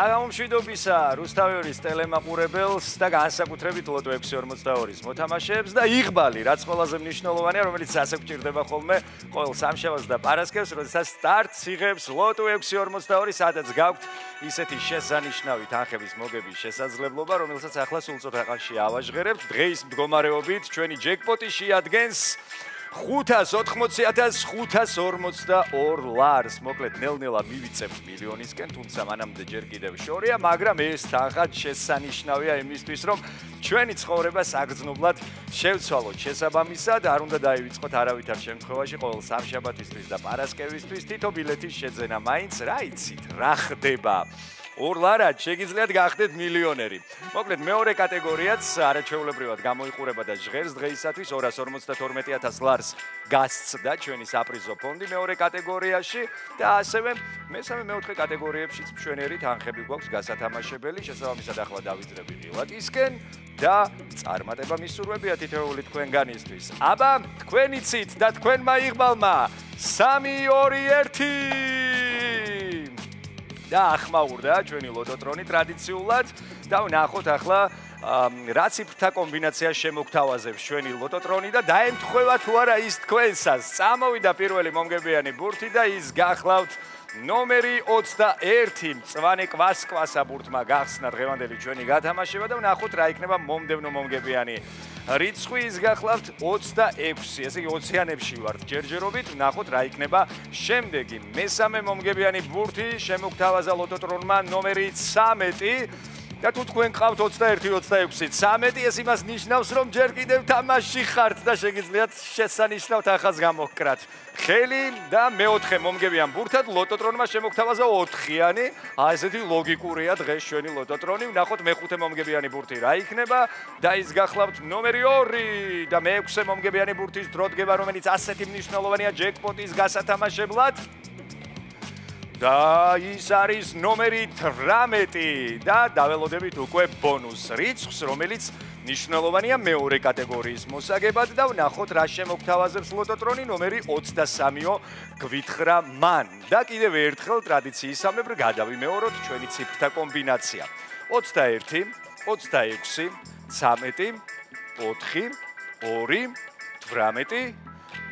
საღამომშვიდობისა რუსთავის ტელემაყურებელს და განსაკუთრებით ლოტო 642-ის მოთამაშეებს და იღბალი, რაც ყველაზე მნიშვნელოვანია, რომელიც ასე გვჭირდება ხოლმე ყოველ სამშაბათს და პარასკევს, როდესაც სტარტს იღებს ლოტო 642, სადაც გაქვთ ისეთი შესანიშნავი თანხების მოგების შესაძლებლობა, რომელსაც ახლა სულ წუთაყანში ავაჟღერებთ. დღეის მდგომარეობით ჩვენი ჯეკპოტი შეადგენს 580,542 ლარს. მოკლედ ნელ-ნელა მივიწევთ მილიონისკენ, თუმცა მანამდე ჯერ კიდევ შორია, მაგრამ ეს თანხა შესანიშნავია იმისთვის, რომ ჩვენი ცხოვრება საგრძნობლად შევცვალოთ შესაბამისად. არ უნდა დაივიწყოთ არავითარ შემთხვევაში ყოველ სამშაბათისთვის და პარასკევისთვის თითო ბილეთის შეძენა. მაინც რა იცით, რა ხდება? 2 ლარად შეგიძლიათ გახდეთ მილიონერი. მოკლედ მეორე კატეგორიაც არაჩვეულებრივად გამოიყურება და ჟღერს დღეისათვის 252,000 ლარს გასცდა ჩვენი საპრიზო ფონდი მეორე კატეგორიაში და ასევე მესამე მეოთხე კატეგორიებშიც მშვენიერი თანხები გვაქვს გასათამაშებელი. შესაბამისად ახლა დავიძრები ღილაკისკენ და წარმატება მისურვებია თითოეული თქვენგანისთვის. აბა თქვენ იცით და თქვენმა იღბალმა 3 2 1 და ახმაურდა ჩვენი ლოტოტრონი ტრადიციულად და ვნახოთ ახლა რა ციფრთა კომბინაცია შემოგთავაზებს ჩვენი ლოტოტრონი და დაემთხვევა თუ არა ის თქვენსას. წამოვიდა პირველი მომგებიანი ბურთი და ის გახლავთ ნომერი 21. მწვანე კვასკვასა ბურთმა გახსნა დღევანდელი ჩვენი გათამაშება და ვნახოთ რა იქნება მომდევნო მომგებიანი რიცხვი. ის გახლავთ 26. ესე იგი 20-იანებში ვართ ჯერჯერობით. ვნახოთ რა იქნება შემდეგი მესამე მომგებიანი ბურთი შემოგთავაზა ლოტოტრონმა ნომერი 13. და თუ თქვენ ყავთ 21, 26, 13, ეს იმას ნიშნავს, რომ ჯერ კიდევ თამაშში ხართ და შეგიძლიათ შესანიშნავ თანხას გამოგკრათ. ხელი და მეოთხე მომგებიან ბურთად ლოტოტრონმა შემოგთავაზა 4-იანი. ესეთი ლოგიკურია დღეს ჩვენი ლოტოტრონი. ვნახოთ მეხუთე მომგებიანი ბურთი რა იქნება და ის გახლავთ ნომერი 2 და მეექვსე მომგებიანი ბურთის დრო დგება, რომელიც ასეთი მნიშვნელოვანია ჯეკპოტის გასათამაშებლად. და ის არის ნომერი 18 და დაველოდებით უკვე ბონუს რიცხვს, რომელიც მნიშვნელოვანია მეორე კატეგორიის მოსაგებად და ვნახოთ რა შემოგთავაზებს ლოტოტრონი ნომერი 23-ო გვითხრა მან. და კიდევ ერთხელ ტრადიციისამებრ გადავიმეოროთ ჩვენი ციფრთა კომბინაცია. 21, 26, 13, 4, 2, 18,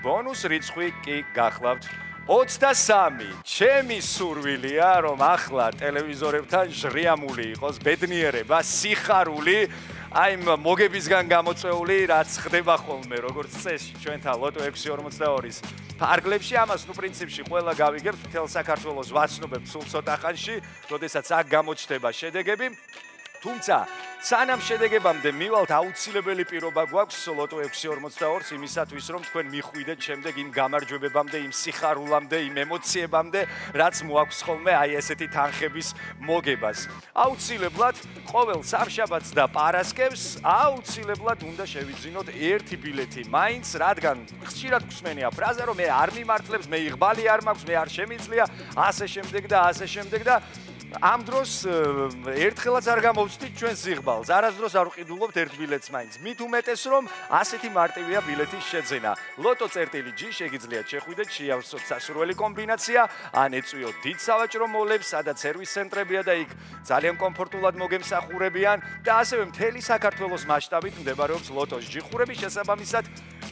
ბონუს რიცხვი კი გახლავთ 23. ჩემი სურვილია, რომ ახლა ტელევიზორებთან ჟრიამული იყოს ბედნიერება, სიხარული, აი მოგებისგან გამოწვეული, რაც ხდება ხოლმე, როგორც წესი ჩვენთან ლოტო 642-ის ფარგლებში. ამას ნუ პრინციპში ყველა გავიგებთ, მთელ საქართველოს ვაცნობებთ სულ ცოტა ხანში, როდესაც აქ გამოჩნდება შედეგები. თუმცა სანამ შედეგებამდე მივალთ, აუცილებელი პირობა გვაქვს ლოტო 642-ს იმისათვის, რომ თქვენ მიხვიდეთ შემდეგ იმ გამარჯვებებამდე, იმ სიხარულამდე, იმ ემოციებამდე, რაც მოაქვს ხოლმე აი ესეთი თანხების მოგებას. აუცილებლად ყოველ სამშაბათს და პარასკევს აუცილებლად უნდა შევიძინოთ ერთი ბილეთი მაინც, რადგან ხშირად გვსმენია ფრაზა, რომ მე არ მიმართლებს, მე იღბალი არ მაქვს, მე არ შემიძლია, ასე შემდეგ და ასე შემდეგ და ამ დროს ერთხელაც არ გამოვცდით ჩვენს იღბალს. არასდროს არ ვყიდულობთ ერთ ბილეთს მაინც. მით უმეტეს რომ ასეთი მარტივია ბილეთის შეძენა. ლოტო.G შეგიძლიათ შეხვიდეთ, შეავსოთ სასურველი კომბინაცია, ან ეწვიოთ დიდ სავაჭრო მოლებს, სადაც სერვის ცენტრებია და იქ ძალიან კომფორტულად მოგემსახურებიან და ასევე მთელი საქართველოს მასშტაბით მდებარეობს ლოტოს ჯიხურები. შესაბამისად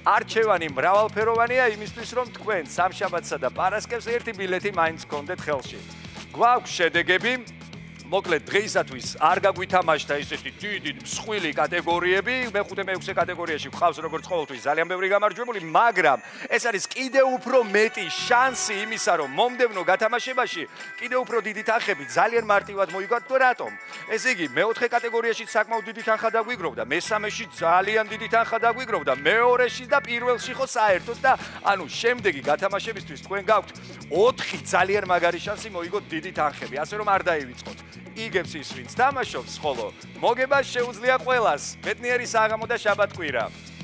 არჩევანი მრავალფეროვანია იმისთვის, რომ თქვენ სამშაბათსა და პარასკევს ერთი ბილეთი მაინც გქონდეთ ხელში. გვაქვს შედეგები. მოკლედ დღეისათვის არ გაგვითამაშდა ისეთი დიდი მსხვილი კატეგორიები. მეხუთე მეექვსე კატეგორიაში გვყავს როგორც ყოველთვის ძალიან ბევრი გამარჯვებული, მაგრამ ეს არის კიდევ უფრო მეტი შანსი იმისა, რომ მომდევნო გათამაშებაში კიდევ უფრო დიდი თანხები ძალიან მარტივად მოიგოთ. რატომ? ესე იგი, მეოთხე კატეგორიაში საკმაოდ დიდი თანხა დაგვიგროვდა, მესამეში ძალიან დიდი თანხა დაგვიგროვდა, მეორეში და პირველში ხო საერთოდ და ანუ შემდეგი გათამაშებისთვის თქვენ გაქვთ 4 ძალიან მაგარი შანსი მოიგოთ დიდი თანხები, ასე რომ არ დაივიწყოთ. იგებს ის, ვინც თამაშობს, ხოლო მოგებას შეუძლია ყველას. ბედნიერი საღამო და შაბათ კვირა.